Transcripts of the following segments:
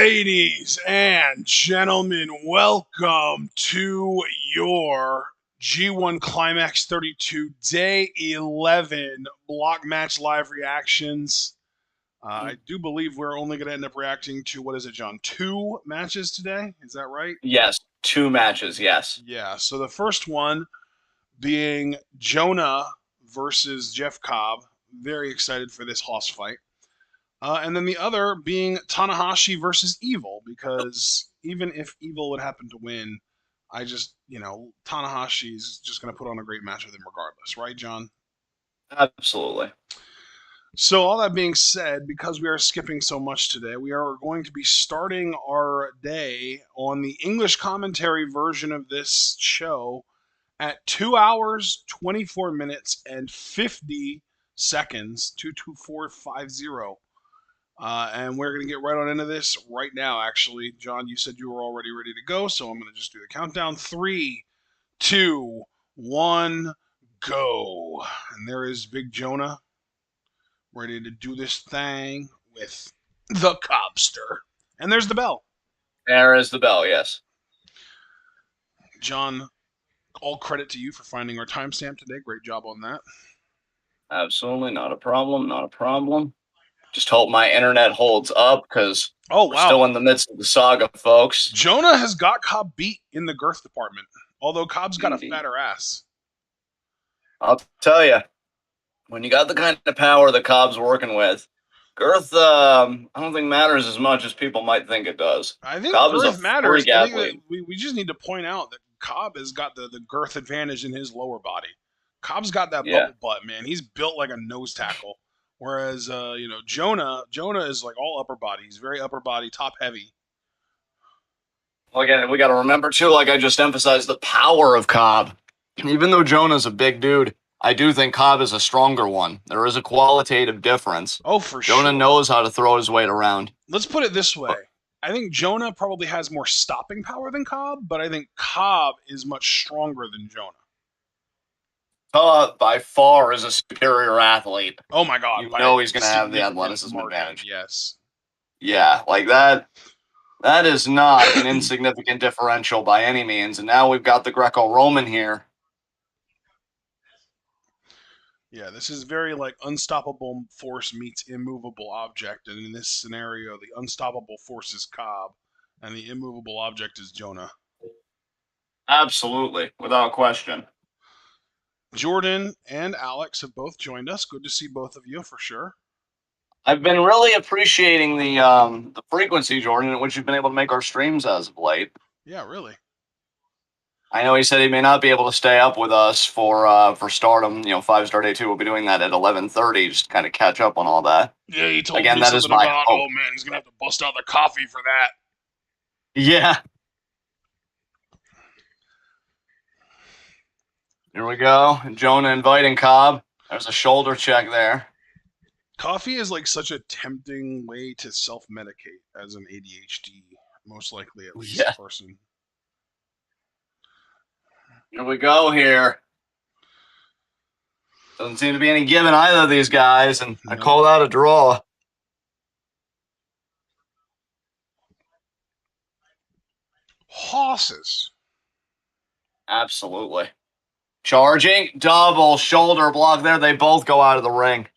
Ladies and gentlemen, welcome to your G1 Climax 32 Day 11 block match live reactions. I do believe we're only going to end up reacting to, what is it, John? 2 matches today? Is that right? Yes, 2 matches, yes. Yeah, so the first one being Jonah versus Jeff Cobb. Very excited for this hoss fight. And then the other being Tanahashi versus Evil, because even if Evil would happen to win, I just, Tanahashi's just going to put on a great match with him regardless, right, John? Absolutely. So, all that being said, because we are skipping so much today, we are going to be starting our day on the English commentary version of this show at 2 hours, 24 minutes, and 50 seconds, 22450. And we're going to get right on into this right now, actually. John, you said you were already ready to go, so I'm going to just do the countdown. 3, 2, 1, go. And there is Big Jonah ready to do this thing with the Cobster. And there's the bell. There is the bell, yes. John, all credit to you for finding our timestamp today. Great job on that. Absolutely, not a problem, not a problem. Just hope my internet holds up, because we're still in the midst of the saga, folks. Jonah has got Cobb beat in the girth department, although Cobb's got Indeed. a fatter ass. I'll tell you, when you got the kind of power that Cobb's working with, girth, I don't think matters as much as people might think it does. I think Cobb girth is a matters. freak I think athlete. we just need to point out that Cobb has got the girth advantage in his lower body. Cobb's got that bubble butt, man. He's built like a nose tackle. Whereas, Jonah is like all upper body. He's very upper body, top heavy. Well, again, we got to remember, too, like I just emphasized, the power of Cobb. Even though Jonah's a big dude, I do think Cobb is a stronger one. There is a qualitative difference. Oh, for sure. Jonah knows how to throw his weight around. Let's put it this way. I think Jonah probably has more stopping power than Cobb, but I think Cobb is much stronger than Jonah. By far is a superior athlete. Oh my God! You know he's going to have the athleticism advantage. Yes. Yeah, like that. That is not an insignificant differential by any means. And now we've got the Greco-Roman here. Yeah, this is very like unstoppable force meets immovable object, and in this scenario, the unstoppable force is Cobb, and the immovable object is Jonah. Absolutely, without question. Jordan and Alex have both joined us. Good to see both of you for sure. I've been really appreciating the frequency, Jordan, at which you've been able to make our streams as of late. Yeah, really. I know he said he may not be able to stay up with us for Stardom, 5-star day 2. We'll be doing that at 11:30, just to kind of catch up on all that. Yeah, he told me that something about, oh man, he's gonna have to bust out the coffee for that. Yeah. Here we go. Jonah inviting Cobb. There's a shoulder check there. Coffee is like such a tempting way to self-medicate as an ADHD, most likely at least, person. Here we go here. Doesn't seem to be any giving either of these guys, and I call that a draw. Horses. Absolutely. Charging, double shoulder block there. They both go out of the ring.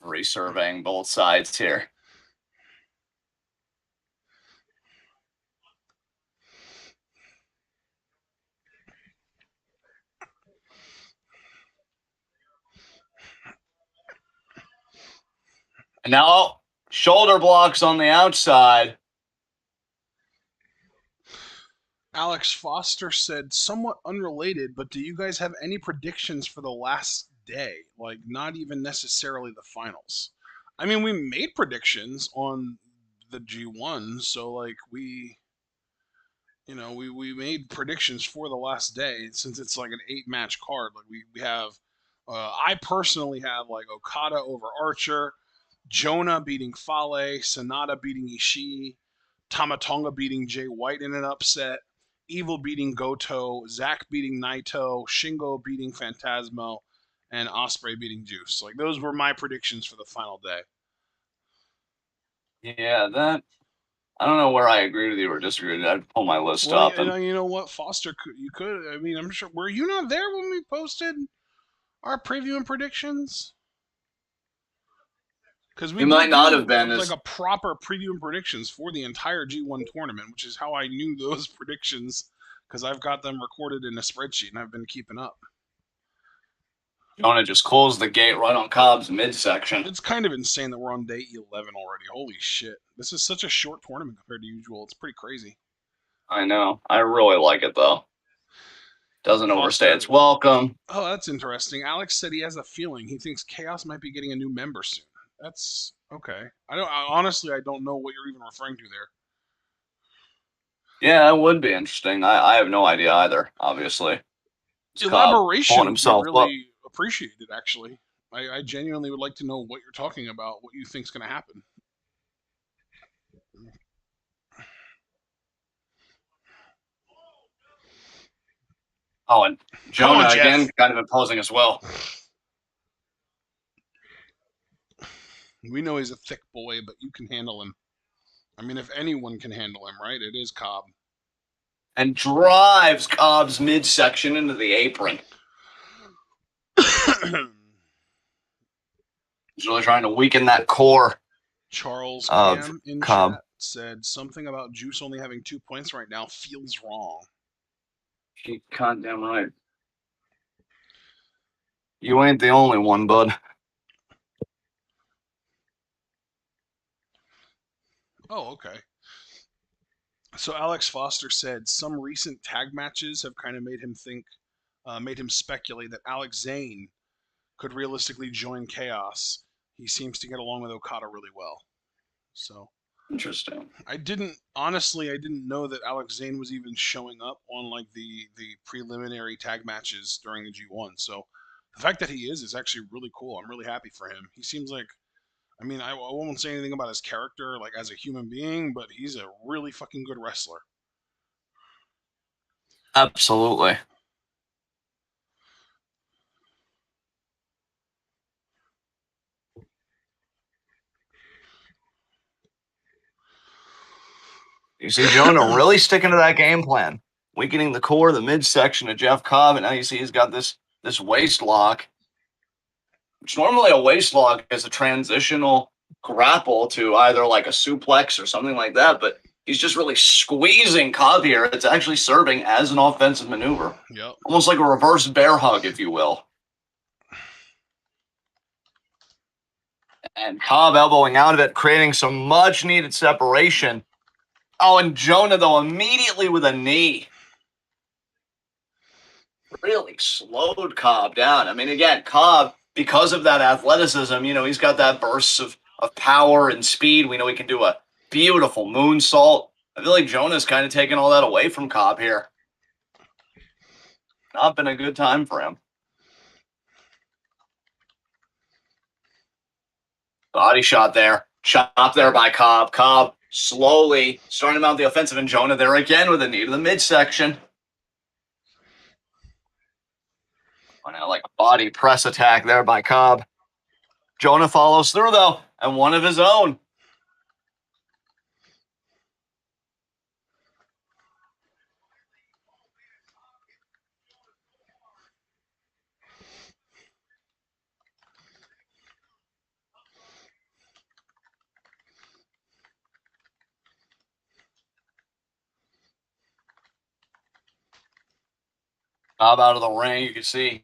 Resurveying both sides here. And now, shoulder blocks on the outside. Alex Foster said, somewhat unrelated, but do you guys have any predictions for the last day? Like, not even necessarily the finals. I mean, we made predictions on the G1, so, like, we made predictions for the last day, since it's like an 8-match card. Like, we have, I personally have, like, Okada over Archer, Jonah beating Fale, Sonata beating Ishii, Tamatonga beating Jay White in an upset, Evil beating Goto, Zack beating Naito, Shingo beating Phantasmo, and Osprey beating Juice. Like those were my predictions for the final day. Yeah, that I don't know where I agreed with you or disagreed. I'd pull my list Well, up and you know what, Foster, you could. I mean, I'm sure. Were you not there when we posted our preview and predictions? Because we it did might not do have been like as a proper preview and predictions for the entire G1 tournament, which is how I knew those predictions because I've got them recorded in a spreadsheet and I've been keeping up. Jonah just closed the gate right on Cobb's midsection. It's kind of insane that we're on day 11 already. Holy shit. This is such a short tournament compared to usual. It's pretty crazy. I know. I really like it, though. Doesn't overstay its welcome. Oh, that's interesting. Alex said he has a feeling. He thinks Chaos might be getting a new member soon. That's okay. Honestly, I don't know what you're even referring to there. Yeah, it would be interesting. I have no idea either, obviously. Elaboration would be himself really appreciated, actually. I genuinely would like to know what you're talking about, what you think's going to happen. Oh, and Jonah again, kind of imposing as well. We know he's a thick boy, but you can handle him. I mean, if anyone can handle him, right? It is Cobb. And drives Cobb's midsection into the apron. He's really trying to weaken that core. Charles Cam in Cobb. Chat said something about Juice only having 2 points right now feels wrong. He goddamn right. You ain't the only one, bud. Oh, okay. So Alex Foster said some recent tag matches have kind of made him think, made him speculate that Alex Zane could realistically join Chaos. He seems to get along with Okada really well. So interesting. I didn't know that Alex Zane was even showing up on like the preliminary tag matches during the G1. So the fact that he is actually really cool. I'm really happy for him. He seems like, I mean, I won't say anything about his character, like as a human being, but he's a really fucking good wrestler. Absolutely. You see Jonah really sticking to that game plan, weakening the core, the midsection of Jeff Cobb, and now you see he's got this waist lock, which normally a waist lock is a transitional grapple to either like a suplex or something like that, but he's just really squeezing Cobb here. It's actually serving as an offensive maneuver. Yep. Almost like a reverse bear hug, if you will. And Cobb elbowing out of it, creating some much needed separation. Oh, and Jonah, though, immediately with a knee. Really slowed Cobb down. I mean, again, Cobb, because of that athleticism, you know, he's got that bursts of power and speed. We know he can do a beautiful moonsault. I feel like Jonah's kind of taking all that away from Cobb here. Not been a good time for him. Body shot there. Chop there by Cobb. Cobb slowly starting to mount the offensive, and Jonah there again with a knee to the midsection. Like a body press attack there by Cobb. Jonah follows through, though, and one of his own. Cobb out of the ring. You can see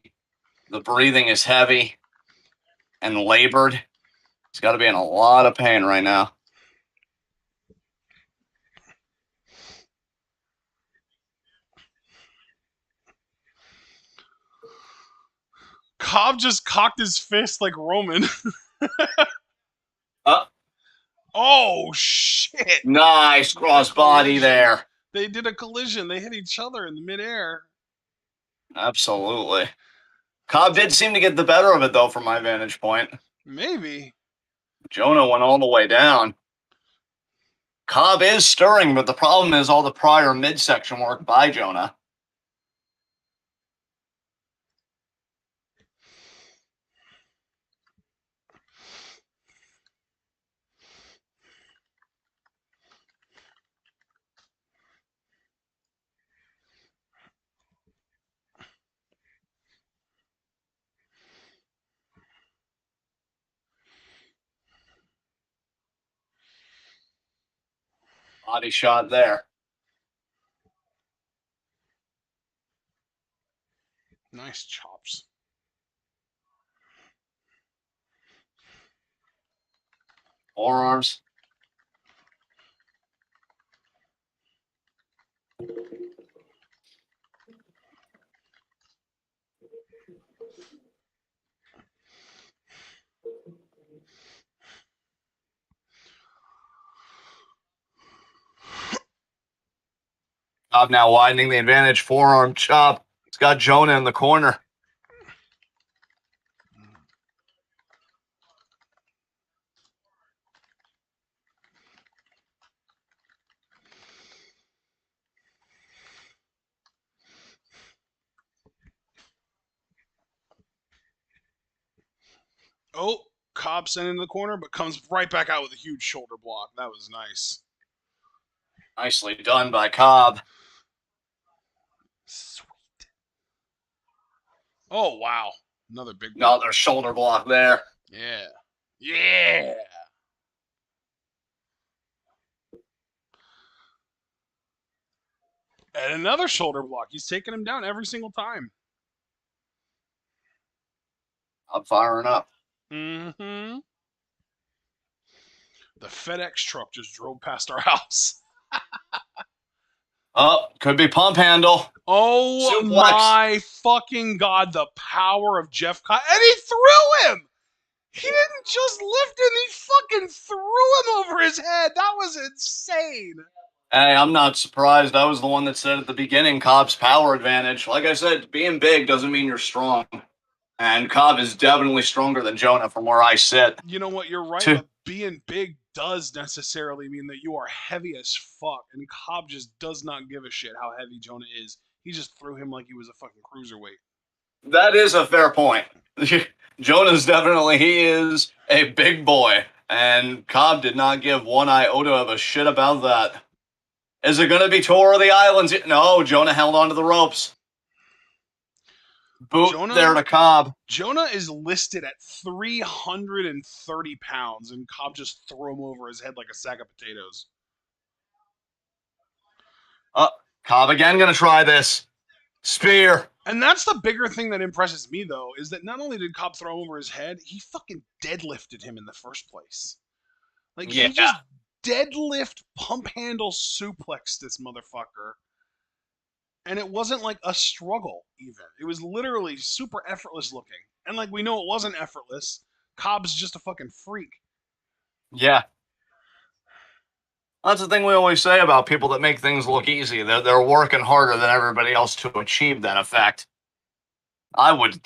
the breathing is heavy and labored. He's got to be in a lot of pain right now. Cobb just cocked his fist like Roman. Oh, shit. Nice crossbody there. They did a collision. They hit each other in the midair. Absolutely. Cobb did seem to get the better of it, though, from my vantage point. Maybe. Jonah went all the way down. Cobb is stirring, but the problem is all the prior midsection work by Jonah. Body shot there. Nice chops. Forearms. Cobb now widening the advantage. Forearm chop. He's got Jonah in the corner. Oh, Cobb sent into the corner, but comes right back out with a huge shoulder block. That was nice. Nicely done by Cobb. Sweet. Oh, wow. Another big one. Another shoulder block there. Yeah. Yeah. And another shoulder block. He's taking him down every single time. I'm firing up. Mm-hmm. The FedEx truck just drove past our house. Oh, could be pump handle. Oh Suplex. my fucking God, the power of Jeff Cobb. And he threw him! He didn't just lift him, he fucking threw him over his head. That was insane. Hey, I'm not surprised. I was the one that said at the beginning Cobb's power advantage. Like I said, being big doesn't mean you're strong. And Cobb is definitely stronger than Jonah from where I sit. You know what, you're right, but being big does necessarily mean that you are heavy as fuck. And Cobb just does not give a shit how heavy Jonah is. He just threw him like he was a fucking cruiserweight. That is a fair point. Jonah's definitely, he is a big boy. And Cobb did not give one iota of a shit about that. Is it going to be Tour of the Islands? No, Jonah held onto the ropes. Boot there to Cobb. Jonah is listed at 330 pounds, and Cobb just threw him over his head like a sack of potatoes. Cobb again going to try this. Spear. And that's the bigger thing that impresses me, though, is that not only did Cobb throw him over his head, he fucking deadlifted him in the first place. Like, Yeah. he just deadlift pump handle suplexed this motherfucker. And it wasn't like a struggle, even. It was literally super effortless looking. And like we know it wasn't effortless. Cobb's just a fucking freak. Yeah. That's the thing we always say about people that make things look easy. They're working harder than everybody else to achieve that effect. I would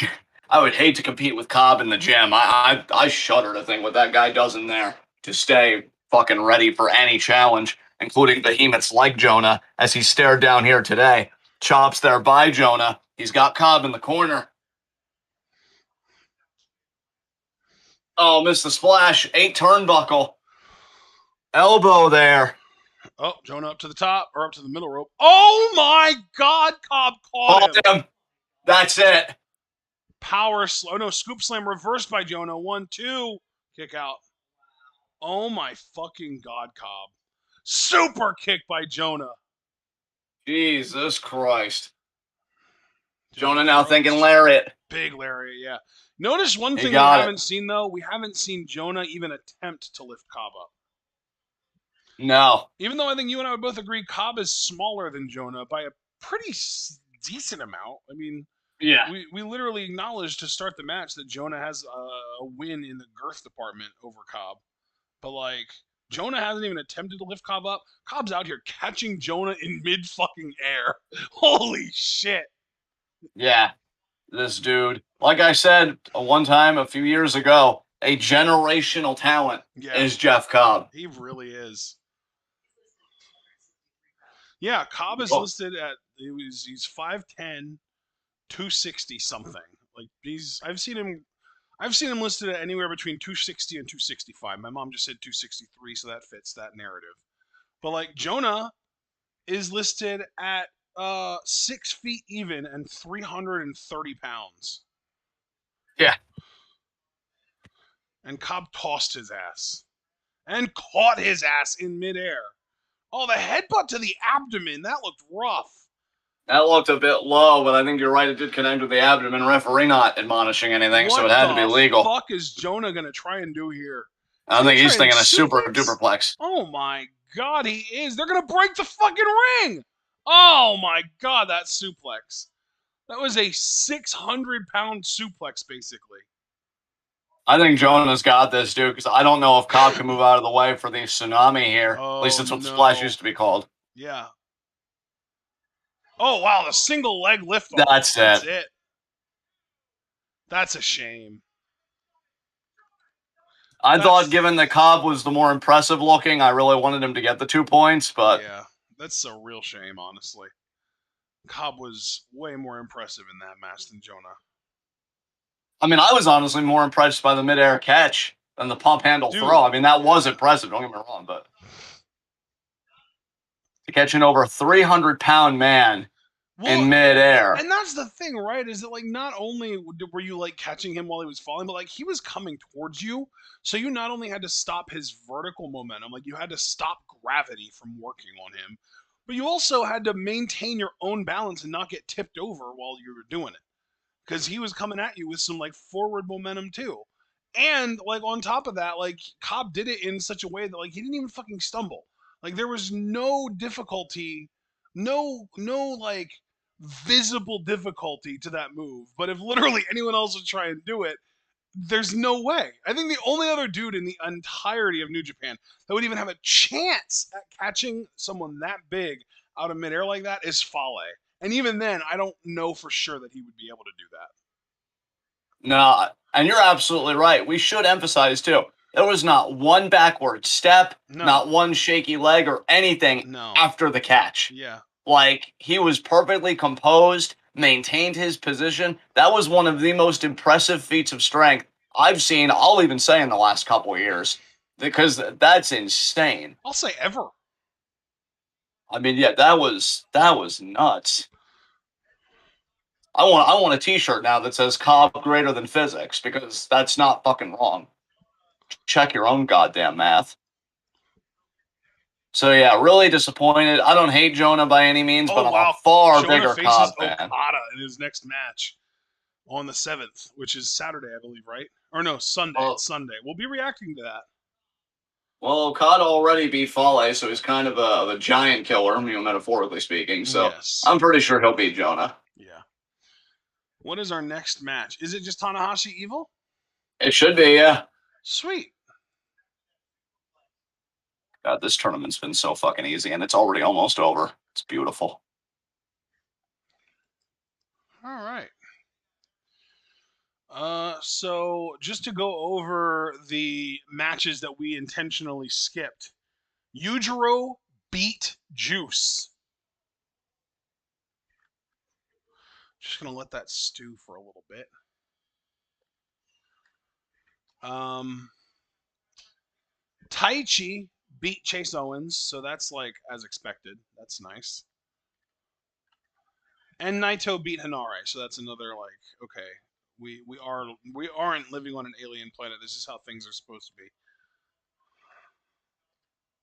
hate to compete with Cobb in the gym. I shudder to think what that guy does in there to stay fucking ready for any challenge, including behemoths like Jonah, as he stared down here today. Chops there by Jonah. He's got Cobb in the corner. Oh, missed the splash. 8 turnbuckle. Elbow there. Oh, Jonah up to the top, or up to the middle rope. Oh my God, Cobb caught him. That's it. Power slow. No, scoop slam reversed by Jonah. 1, 2. Kick out. Oh my fucking God, Cobb. Super kick by Jonah. Jesus Christ. Jonah now thinking lariat. Big lariat, yeah. Notice one thing we haven't seen, though. We haven't seen Jonah even attempt to lift Cobb up. No. Even though I think you and I would both agree Cobb is smaller than Jonah by a pretty decent amount. I mean, yeah, we literally acknowledged to start the match that Jonah has a win in the girth department over Cobb. But, like, Jonah hasn't even attempted to lift Cobb up. Cobb's out here catching Jonah in mid-fucking air. Holy shit. Yeah, this dude. Like I said one time a few years ago, a generational talent is Jeff Cobb. He really is. Yeah, Cobb is Oh, listed at he's 5'10", 260 something. Like I've seen him listed at anywhere between 260 and 265. My mom just said 263, so that fits that narrative. But like Jonah is listed at 6 feet even and 330 pounds. yeah. And Cobb tossed his ass. And caught his ass in midair. Oh, the headbutt to the abdomen, that looked rough. That looked a bit low, but I think you're right. It did connect with the abdomen. Referee not admonishing anything, so What it had to be the legal. fuck is Jonah gonna try and do here? Is I he gonna think try he's and thinking a super suplex? duperplex. Oh my god, he is. They're gonna break the fucking ring. Oh my god, that suplex. That was a 600-pound suplex, basically. I think Jonah's got this, dude, because I don't know if Cobb can move out of the way for the tsunami here. At least Oh that's what Splash no. used to be called. Yeah. Oh wow, the single leg lift off. That's That's it. it. That's a shame. I thought, That's given that Cobb was the more impressive looking, I really wanted him to get the 2 points, but yeah. That's a real shame, honestly. Cobb was way more impressive in that match than Jonah. I mean, I was honestly more impressed by the midair catch than the pump handle Dude, throw. I mean, that was yeah. impressive, don't get me wrong, but to catch an over 300-pound man Well, in midair. and that's the thing, right? Is that like not only were you like catching him while he was falling, but like he was coming towards you, so you not only had to stop his vertical momentum, like you had to stop gravity from working on him, but you also had to maintain your own balance and not get tipped over while you were doing it, because he was coming at you with some like forward momentum too. And like on top of that, like Cobb did it in such a way that like he didn't even fucking stumble. Like there was no difficulty, no like visible difficulty to that move. But if literally anyone else would try and do it, there's no way. I think the only other dude in the entirety of New Japan that would even have a chance at catching someone that big out of midair like that is Fale. And even then, I don't know for sure that he would be able to do that. No, and you're absolutely right. We should emphasize, too, there was not one backward step, No, not one shaky leg or anything no. after the catch. Yeah. Like, he was perfectly composed, maintained his position. That was one of the most impressive feats of strength I've seen, I'll even say, in the last couple of years. Because that's insane. I'll say ever. I mean, yeah, that was nuts. I want a T-shirt now that says "Cobb greater than physics" because that's not fucking wrong. Check your own goddamn math. So yeah, really disappointed. I don't hate Jonah by any means, Oh but I'm a wow, far Jonah bigger faces Cobb fan. Okada in his next match on the 7th, which is Saturday, I believe, right? Or no, Sunday. It's Well, Sunday. We'll be reacting to that. well, Okada already beat Fale, so he's kind of a giant killer, metaphorically speaking. So Yes. I'm pretty sure he'll beat Jonah. Yeah. What is our next match? Is it just Tanahashi Evil? It should be, yeah. Sweet. God, this tournament's been so fucking easy, and it's already almost over. It's beautiful. All right. So just to go over the matches that we intentionally skipped, Yujiro beat Juice. Just gonna let that stew for a little bit. Um, Taichi beat Chase Owens, so that's like as expected. That's nice. And Naito beat Hanare, so that's another like okay, we aren't living on an alien planet. This is how things are supposed to be.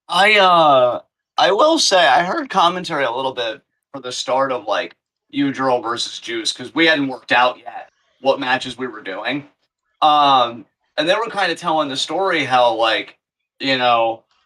I will say I heard commentary a little bit for the start of like Udro versus Juice because we hadn't worked out yet what matches we were doing. Um, and they were kind of telling the story how like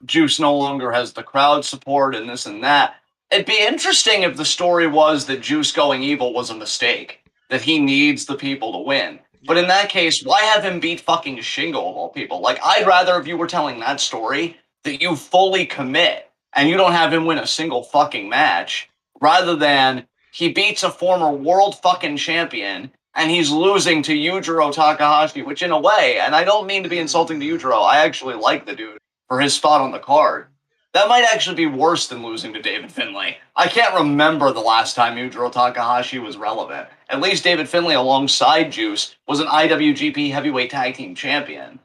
Juice no longer has the crowd support and this and that. It'd be interesting if the story was that Juice going evil was a mistake, that he needs the people to win. But in Yeah, that case, why have him beat fucking Shingo of all people? Like, I'd rather if you were telling that story that you fully commit and you don't have him win a single fucking match, rather than he beats a former world fucking champion and he's losing to Yujiro Takahashi, which in a way, and I don't mean to be insulting to Yujiro, I actually like the dude for his spot on the card. That might actually be worse than losing to David Finlay. I can't remember the last time Yujiro Takahashi was relevant. At least David Finlay, alongside Juice, was an IWGP Heavyweight Tag Team Champion.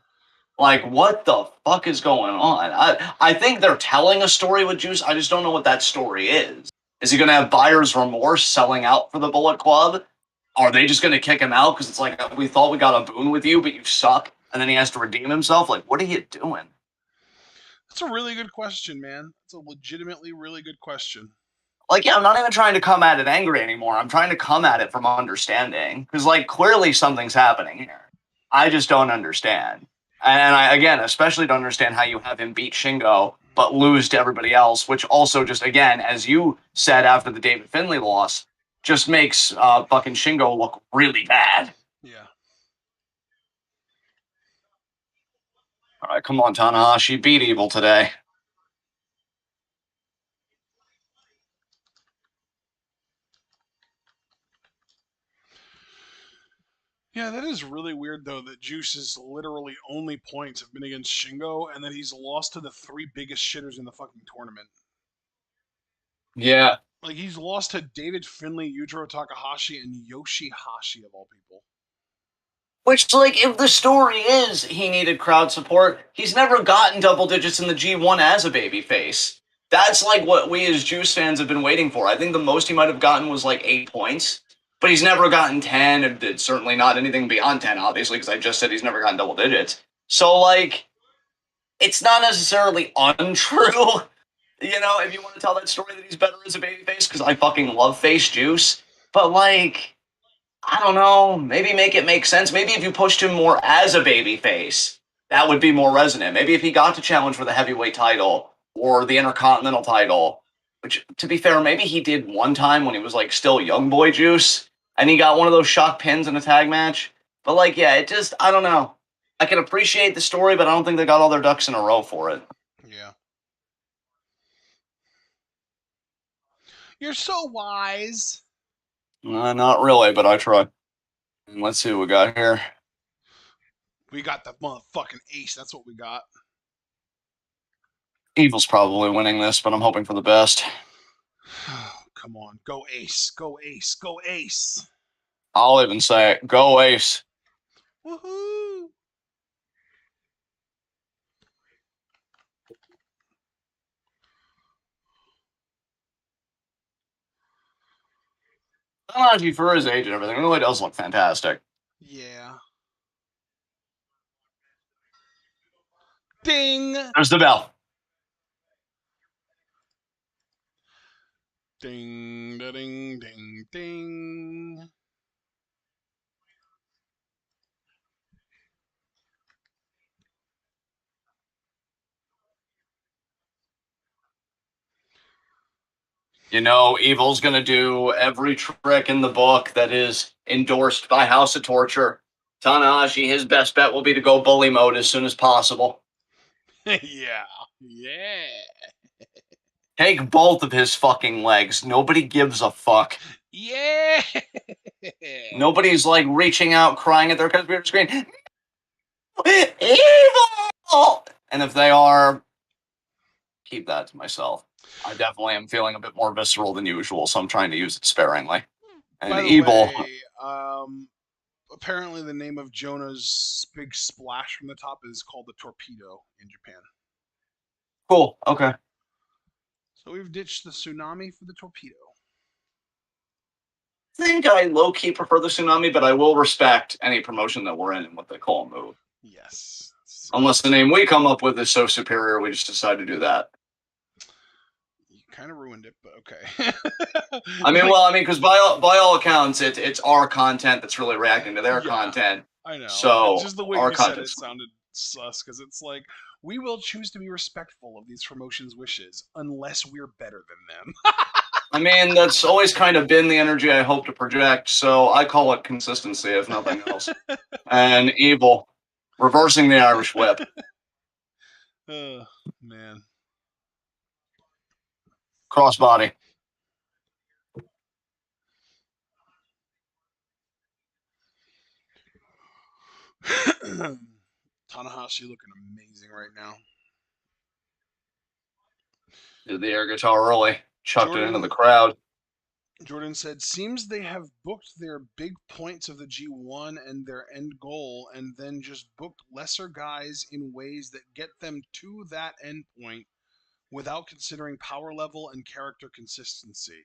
Like, what the fuck is going on? I think they're telling a story with Juice. I just don't know what that story is. Is he going to have buyer's remorse selling out for the Bullet Club? Are they just going to kick him out because it's like, we thought we got a boon with you, but you suck? And then he has to redeem himself? Like, what are you doing? That's a really good question, man. It's a legitimately really good question. Like, yeah, I'm not even trying to come at it angry anymore. I'm trying to come at it from understanding. Because, like, clearly something's happening here. I just don't understand. And I, again, especially don't understand how you have him beat Shingo, but lose to everybody else, which also just, again, as you said after the David Finlay loss, just makes fucking Shingo look really bad. Yeah. All right, come on, Tanahashi. Beat Evil today. Yeah, that is really weird though that Juice's literally only points have been against Shingo and that he's lost to the three biggest shitters in the fucking tournament. Yeah. Like he's lost to David Finlay, Yujiro Takahashi, and Yoshihashi of all people. Which, like, if the story is he needed crowd support, he's never gotten double digits in the G1 as a babyface. That's like what we as Juice fans have been waiting for. I think the most he might have gotten was like 8 points, but he's never gotten 10, and it's certainly not anything beyond 10, obviously, because I just said he's never gotten double digits. So, like, it's not necessarily untrue, if you want to tell that story that he's better as a babyface, because I fucking love face Juice, but, like, I don't know. Maybe make it make sense. Maybe if you pushed him more as a babyface, that would be more resonant. Maybe if he got to challenge for the heavyweight title or the intercontinental title, which, to be fair, maybe he did one time when he was like still young boy Juice, and he got one of those shock pins in a tag match. But like, yeah, it just I don't know. I can appreciate the story, but I don't think they got all their ducks in a row for it. Yeah. You're so wise. Not really, but I try. Let's see what we got here. We got the motherfucking ace. That's what we got. Evil's probably winning this, but I'm hoping for the best. Come on. Go ace. Go ace. Go ace. I'll even say it. Go Ace. Woohoo. Tanahashi, for his age and everything, really does look fantastic. Yeah. Ding. There's the bell. Ding, da, ding, ding, ding. Evil's going to do every trick in the book that is endorsed by House of Torture. Tanahashi, his best bet will be to go bully mode as soon as possible. Yeah. Yeah. Take both of his fucking legs. Nobody gives a fuck. Yeah. Nobody's like reaching out, crying at their computer screen. Evil! And if they are, keep that to myself. I definitely am feeling a bit more visceral than usual, so I'm trying to use it sparingly. And By the Evil, way, apparently the name of Jonah's big splash from the top is called the torpedo in Japan. cool, okay. So we've ditched the tsunami for the torpedo. I think I low key prefer the tsunami, but I will respect any promotion that we're in and what they call a move. Yes. Unless the name we come up with is so superior, we just decide to do that. You kind of ruined it, but okay. Because by all accounts, it's our content that's really reacting to their Yeah, content. I know. It's So just the way our you said it content's sounded sus because it's like we will choose to be respectful of these promotions' wishes unless we're better than them. that's always kind of been the energy I hope to project. So I call it consistency, if nothing else. And Evil, reversing the Irish whip. Oh man. Crossbody. Tanahashi looking amazing right now. Did the air guitar early. Chucked it into the Jordan crowd. Jordan said, seems they have booked their big points of the G1 and their end goal, and then just booked lesser guys in ways that get them to that end point without considering power level and character consistency.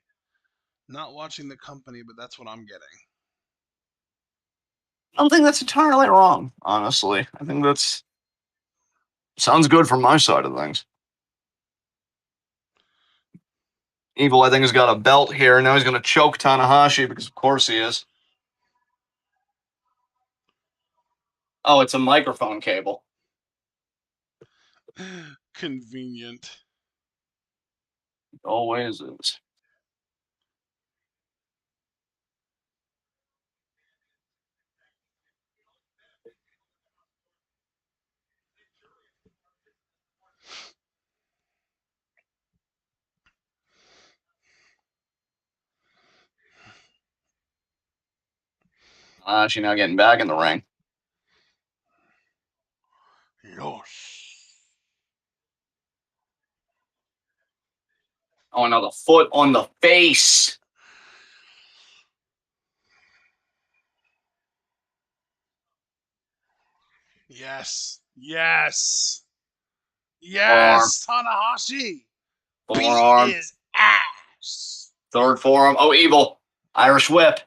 Not watching the company, but that's what I'm getting. I don't think that's entirely wrong, honestly. I think that's sounds good from my side of things. Evil, I think, has got a belt here, and now he's going to choke Tanahashi because, of course, he is. Oh, it's a microphone cable. Convenient. It always is. Tanahashi now getting back in the ring. Yes. Oh, another foot on the face. Yes. Yes. Forearm. Yes. Tanahashi. Beat Forearm. his ass. Third forearm. Oh, Evil. Irish whip.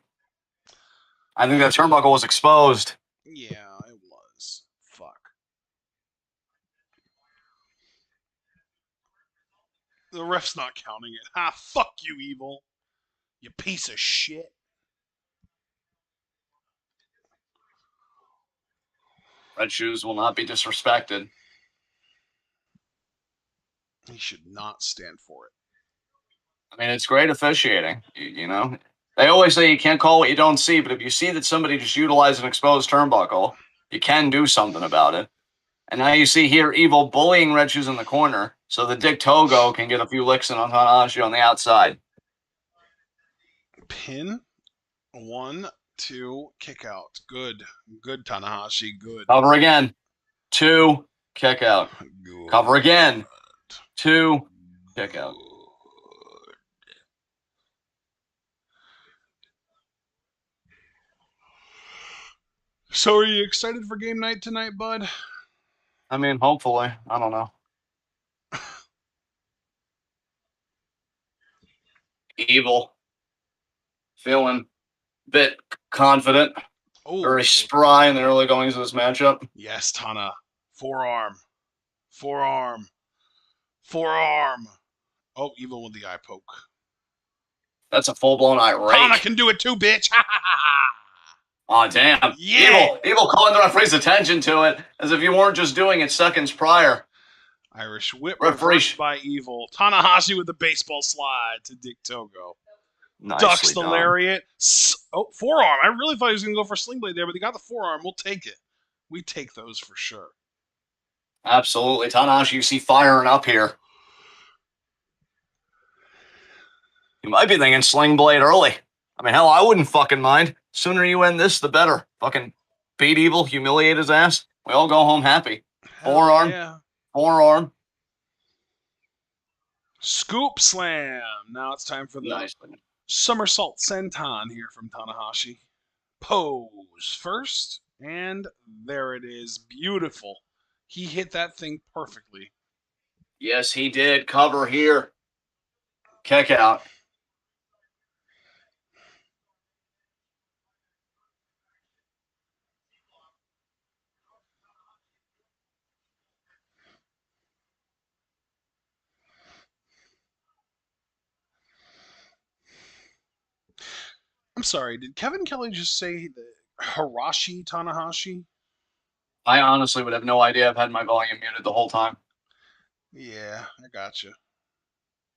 I think that turnbuckle was exposed. Yeah, it was. Fuck. The ref's not counting it. Ha, fuck you, Evil. You piece of shit. Red Shoes will not be disrespected. He should not stand for it. I mean, it's great officiating. You know, they always say you can't call what you don't see, but if you see that somebody just utilized an exposed turnbuckle, you can do something about it. And now you see here Evil bullying Red Shoes in the corner so that Dick Togo can get a few licks in on Tanahashi on the outside. Pin. 1, 2, kick out. Good. Good, Tanahashi. Good. Cover again. 2, kick out. Good. Cover again. 2, kick out. So, are you excited for game night tonight, bud? I mean, hopefully. I don't know. Evil. Feeling a bit confident. Oh, Very spry in the early goings of this matchup. yes, Tana. Forearm. Forearm. Forearm. Oh, Evil with the eye poke. That's a full-blown eye Tana rake. can do it too, bitch. Oh, damn. Yeah. Evil calling the referee's attention to it as if you weren't just doing it seconds prior. Irish whip Referee. reversed by Evil. Tanahashi with the baseball slide to Dick Togo. Nicely Ducks the done. lariat. Oh, forearm. I really thought he was going to go for Sling Blade there, but he got the forearm. We'll take it. We take those for sure. Absolutely. Tanahashi, you see firing up here. You might be thinking Sling Blade early. I mean, hell, I wouldn't fucking mind. Sooner you end this, the better. Fucking beat Evil, humiliate his ass. We all go home happy. Hell Forearm. yeah. Forearm. Scoop slam. Now it's time for the Nice. somersault senton here from Tanahashi. Pose first, and there it is. Beautiful. He hit that thing perfectly. Yes, he did. Cover here. Kick out. I'm sorry, did Kevin Kelly just say the Hirashi Tanahashi? I honestly would have no idea. I've had my volume muted the whole time. Yeah, I gotcha.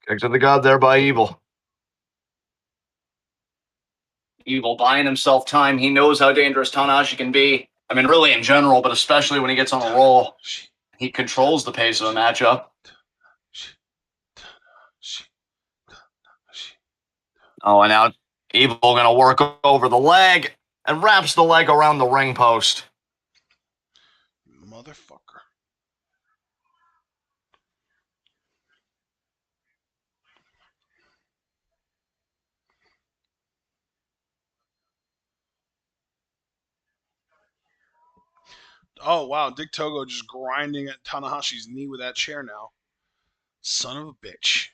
Kick to the god there by Evil. Evil buying himself time. He knows how dangerous Tanahashi can be. I mean, really in general, but especially when he gets on a roll. He controls the pace of the matchup. Oh, and now Evil gonna work over the leg and wraps the leg around the ring post. Motherfucker. Oh wow, Dick Togo just grinding at Tanahashi's knee with that chair now. Son of a bitch.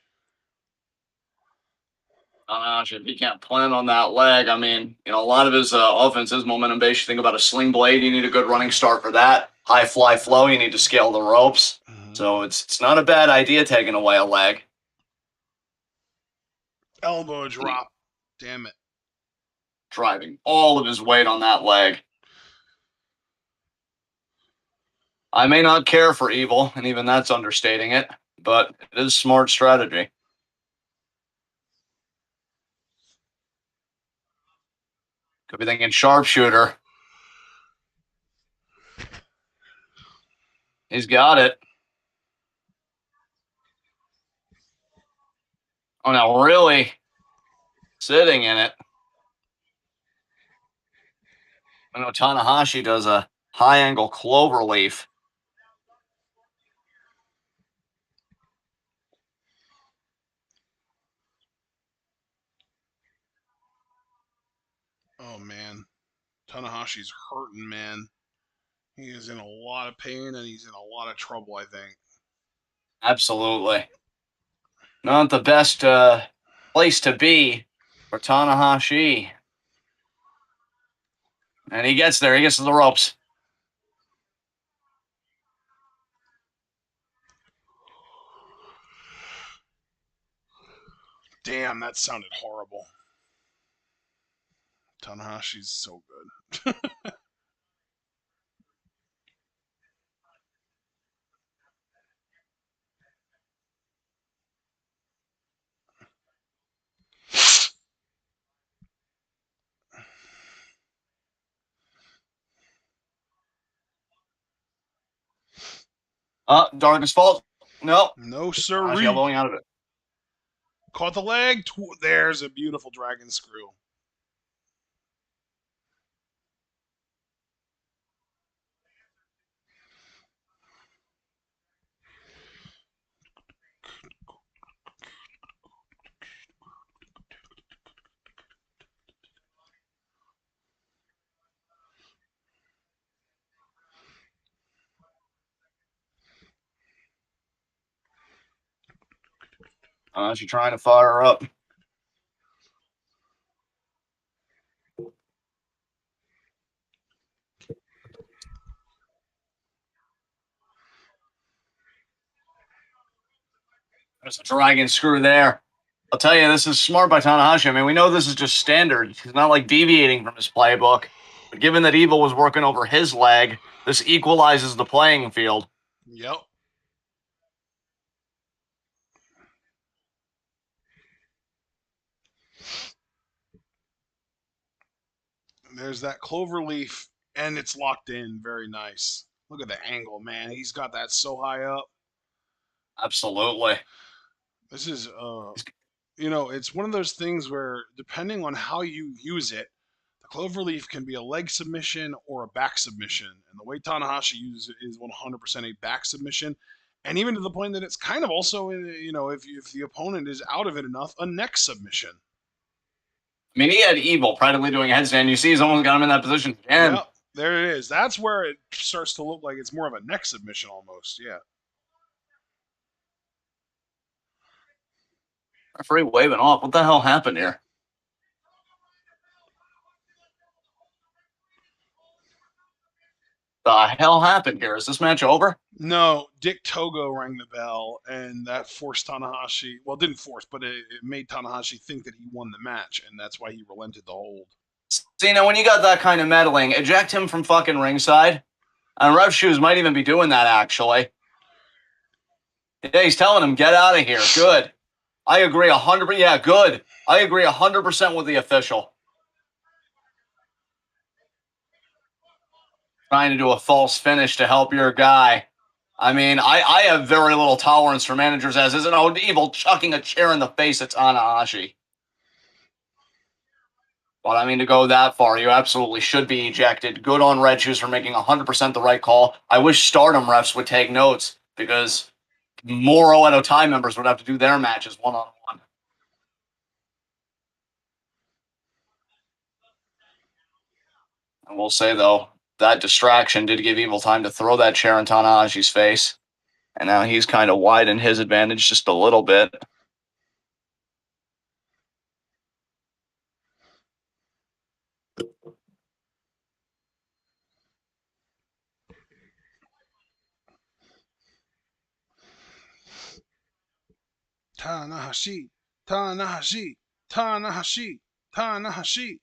If he can't plan on that leg, I mean, a lot of his offense is momentum based. You think about a sling blade, you need a good running start for that. High fly flow, you need to scale the ropes. Mhm. So it's not a bad idea taking away a leg. Elbow drop. Damn it. Driving all of his weight on that leg. I may not care for Evil, and even that's understating it, but it is smart strategy. Could be thinking sharpshooter. He's got it. Oh, now really sitting in it. I know Tanahashi does a high angle clover leaf. Oh man. Tanahashi's hurting, man. He is in a lot of pain and he's in a lot of trouble, I think. Absolutely. Not the best place to be for Tanahashi. And he gets there. He gets to the ropes. Damn, that sounded horrible. Tanahashi's so good. Darkest fault. No. No Tanahashi siree. elbowing out of it. Caught the leg. There's a beautiful dragon screw. Tanahashi trying to fire her up. There's a dragon screw there. I'll tell you, this is smart by Tanahashi. I mean, we know this is just standard. He's not like deviating from his playbook. But given that Evil was working over his leg, this equalizes the playing field. Yep. There's that clover leaf, and it's locked in. Very nice. Look at the angle, man. He's got that so high up. Absolutely. This is, it's one of those things where depending on how you use it, the clover leaf can be a leg submission or a back submission. And the way Tanahashi uses it is 100% a back submission. And even to the point that it's kind of also, if the opponent is out of it enough, a neck submission. I mean, he had Evil practically doing a headstand. You see, he's almost got him in that position again. Yep, there it is. That's where it starts to look like it's more of a neck submission almost. Yeah. Referee waving off. What the hell happened here? The hell happened here? Is this match over? No, Dick Togo rang the bell, and that forced Tanahashi. Well, didn't force, but it made Tanahashi think that he won the match, and that's why he relented the hold. See, now when you got that kind of meddling, eject him from fucking ringside. And Rev Shoes might even be doing that, actually. Yeah, he's telling him, get out of here. Good. I agree 100%. Yeah, good. I agree 100% with the official. Trying to do a false finish to help your guy. I mean, I have very little tolerance for managers as is an Evil chucking a chair in the face at Tanahashi. But I mean, to go that far, you absolutely should be ejected. Good on Red Shoes for making 100% the right call. I wish Stardom refs would take notes because more Oedo Tai members would have to do their matches one-on-one. I will say, though, that distraction did give Evil time to throw that chair in Tanahashi's face. And now he's kind of widened his advantage just a little bit. Tanahashi, Tanahashi, Tanahashi, Tanahashi.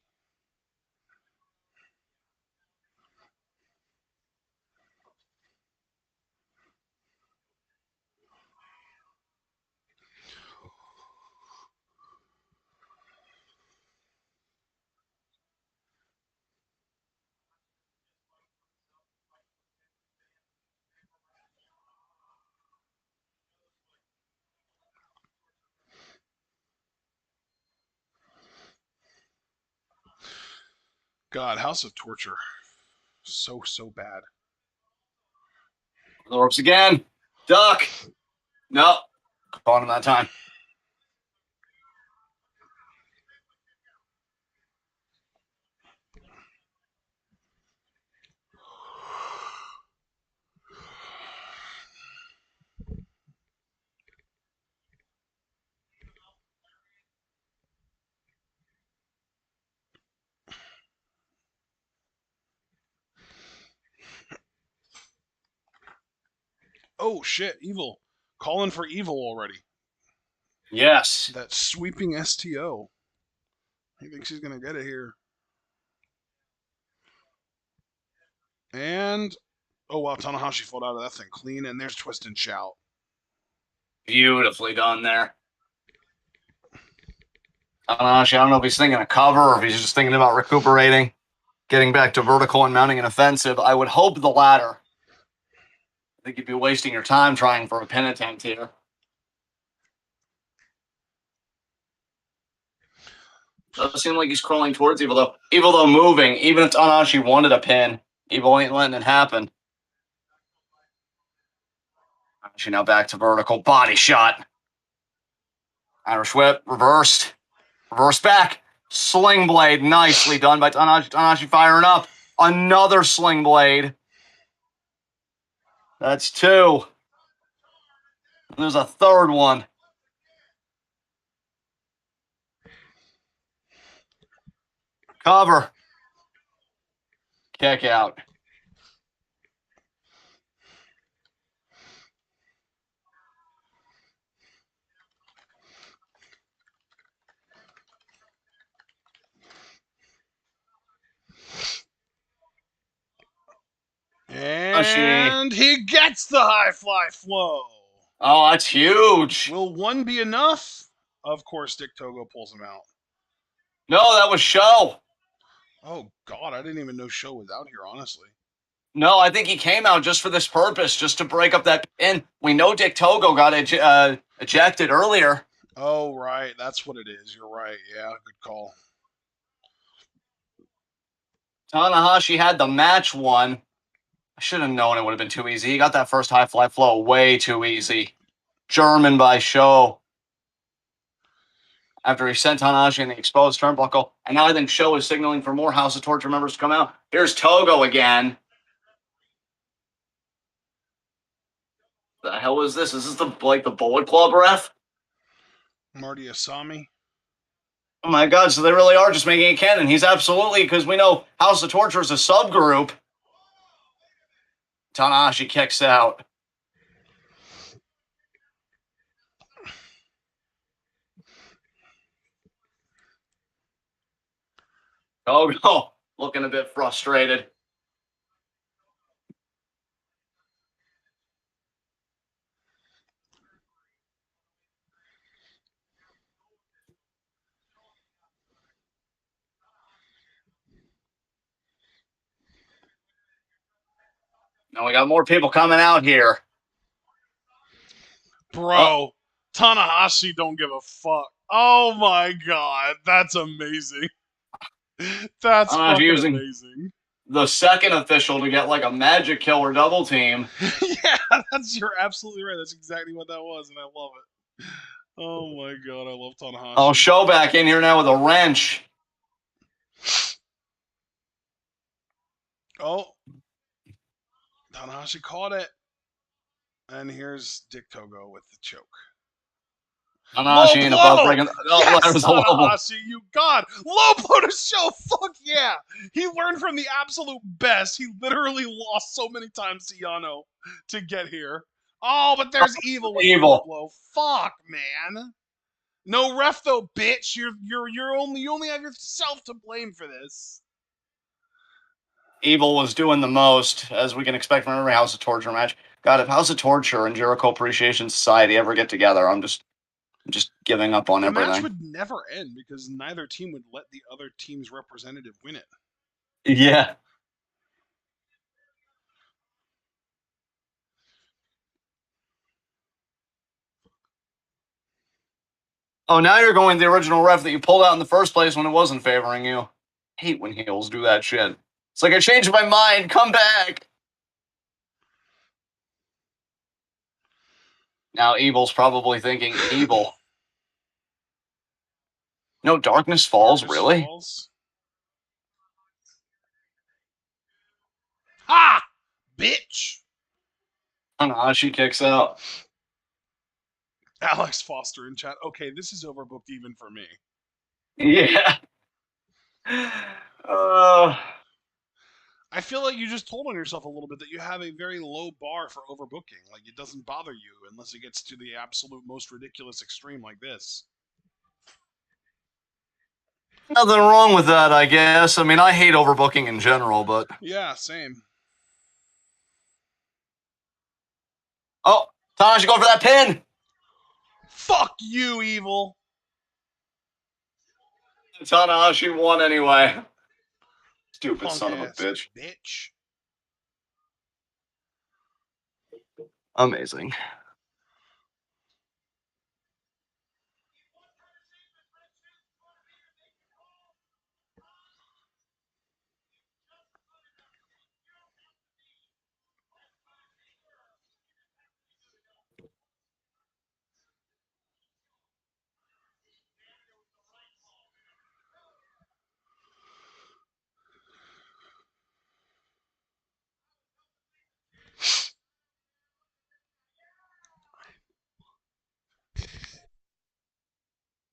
God, House of Torture. So bad. The ropes again. Duck. No. Caught him that time. Oh shit, Evil. Calling for Evil already. Yes. That sweeping STO. He thinks he's gonna get it here. And oh wow, Tanahashi fought out of that thing clean, and there's twist and shout. Beautifully done there. Tanahashi, I don't know if he's thinking of cover or if he's just thinking about recuperating, getting back to vertical and mounting an offensive. I would hope the latter. I think you'd be wasting your time trying for a pin attempt here. Does seem like he's crawling towards Evil though. Evil though moving. Even if Tanahashi wanted a pin, Evil ain't letting it happen. Tanahashi now back to vertical. Body shot. Irish whip. Reversed. Reverse back. Sling blade. Nicely done by Tanahashi. Tanahashi firing up. Another sling blade. That's two. And there's a third one. Cover. Kick out. And he gets the high fly flow. Oh, that's huge. Will one be enough? Of course, Dick Togo pulls him out. No, that was Show. Oh God, I didn't even know Show was out here, honestly. No, I think he came out just for this purpose, just to break up that pin. We know Dick Togo got ejected earlier. Oh right, that's what it is. You're right. Yeah, good call. Tanahashi had the match won. I should have known it would have been too easy. He got that first high fly flow way too easy. German by Show. After he sent Tanahashi in the exposed turnbuckle. And now I think Show is signaling for more House of Torture members to come out. Here's Togo again. The hell is this? Is this the Bullet Club ref? Marty Asami. Oh my God, so they really are just making it canon. He's absolutely, because we know House of Torture is a subgroup. Tanahashi kicks out. Oh, looking a bit frustrated. Now we got more people coming out here. Bro, Tanahashi don't give a fuck. Oh my God, that's amazing. That's fucking amazing. The second official to get like a magic killer double team. Yeah, you're absolutely right. That's exactly what that was, and I love it. Oh my God, I love Tanahashi. Oh, Show back in here now with a wrench. Oh, Tanahashi caught it. And here's Dick Togo with the choke. Low Tanahashi ain't above blow! breaking. Oh, that Yes, was a low blow. Tanahashi, you god! Low blow to show! Fuck yeah! He learned from the absolute best. He literally lost so many times to Yano to get here. Oh, but there's Evil with the low Evil. blow. Fuck, man. No ref though, bitch. You only have yourself to blame for this. Evil was doing the most, as we can expect from every House of Torture match. God, if House of Torture and Jericho Appreciation Society ever get together, I'm just giving up on The match everything. would never end because neither team would let the other team's representative win it. Yeah. Oh, now you're going the original ref that you pulled out in the first place when it wasn't favoring you. Hate when heels do that shit. It's like I changed my mind. Come back. Now Evil's probably thinking evil. No, Darkness Falls, Darkness really? Falls. Ha! Bitch! Tanahashi kicks out. Alex Foster in chat. Okay, this is overbooked even for me. Yeah. Uh, I feel like you just told on yourself a little bit that you have a very low bar for overbooking. Like, it doesn't bother you unless it gets to the absolute most ridiculous extreme like this. nothing wrong with that, I guess. I mean, I hate overbooking in general, but. Yeah, same. Oh, Tanahashi going for that pin. Fuck you, Evil! Tanahashi won anyway. Stupid Punk son of a ass bitch. bitch. Amazing.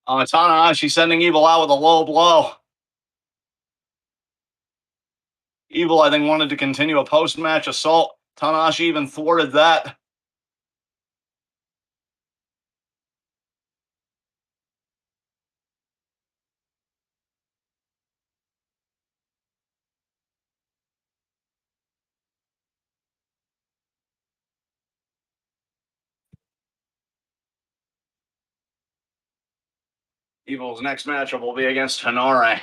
Tanahashi sending Evil out with a low blow. Evil, I think, wanted to continue a post-match assault. Tanahashi even thwarted that. Evil's next matchup will be against Hanare.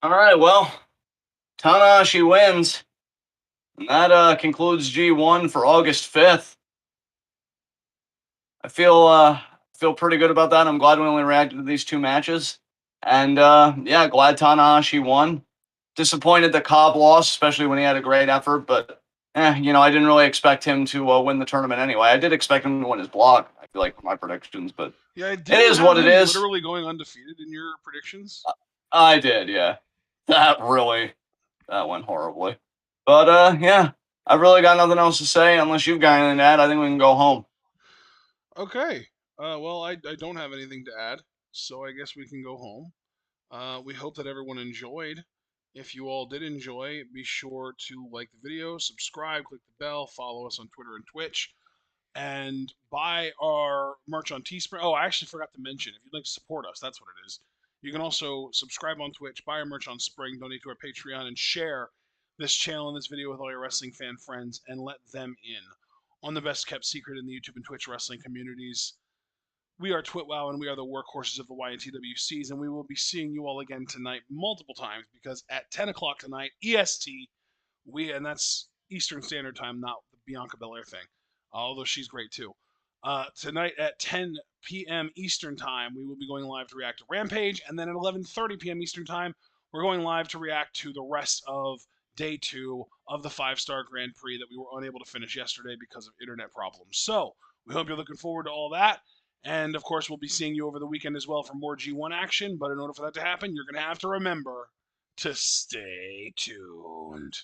All right, well, Tanahashi wins. And that concludes G1 for August 5th. I feel pretty good about that. I'm glad we only reacted to these two matches. And yeah, glad Tanahashi won. Disappointed that Cobb lost, especially when he had a great effort, but I didn't really expect him to win the tournament anyway. I did expect him to win his block, I feel like, for my predictions, but Yeah, it didn't you is have what it him is. literally going undefeated in your predictions? I did, yeah. That went horribly. But yeah, I've really got nothing else to say unless you've got anything to add. I think we can go home. Okay. Well, I don't have anything to add, so I guess we can go home. We hope that everyone enjoyed. If you all did enjoy, be sure to like the video, subscribe, click the bell, follow us on Twitter and Twitch, and buy our merch on Teespring. Oh, I actually forgot to mention, if you'd like to support us, that's what it is. You can also subscribe on Twitch, buy our merch on Spring, donate to our Patreon, and share this channel and this video with all your wrestling fan friends and let them in on the best kept secret in the YouTube and Twitch wrestling communities. We are TwitWow, and we are the workhorses of the YNTWCs, and we will be seeing you all again tonight multiple times because at 10 o'clock tonight, EST, and that's Eastern Standard Time, not the Bianca Belair thing, although she's great too. Tonight at 10 p.m. Eastern Time, we will be going live to react to Rampage, and then at 11:30 p.m. Eastern Time, we're going live to react to the rest of day 2 of the 5-star Grand Prix that we were unable to finish yesterday because of internet problems. So we hope you're looking forward to all that. And of course, we'll be seeing you over the weekend as well for more G1 action. But in order for that to happen, you're going to have to remember to stay tuned.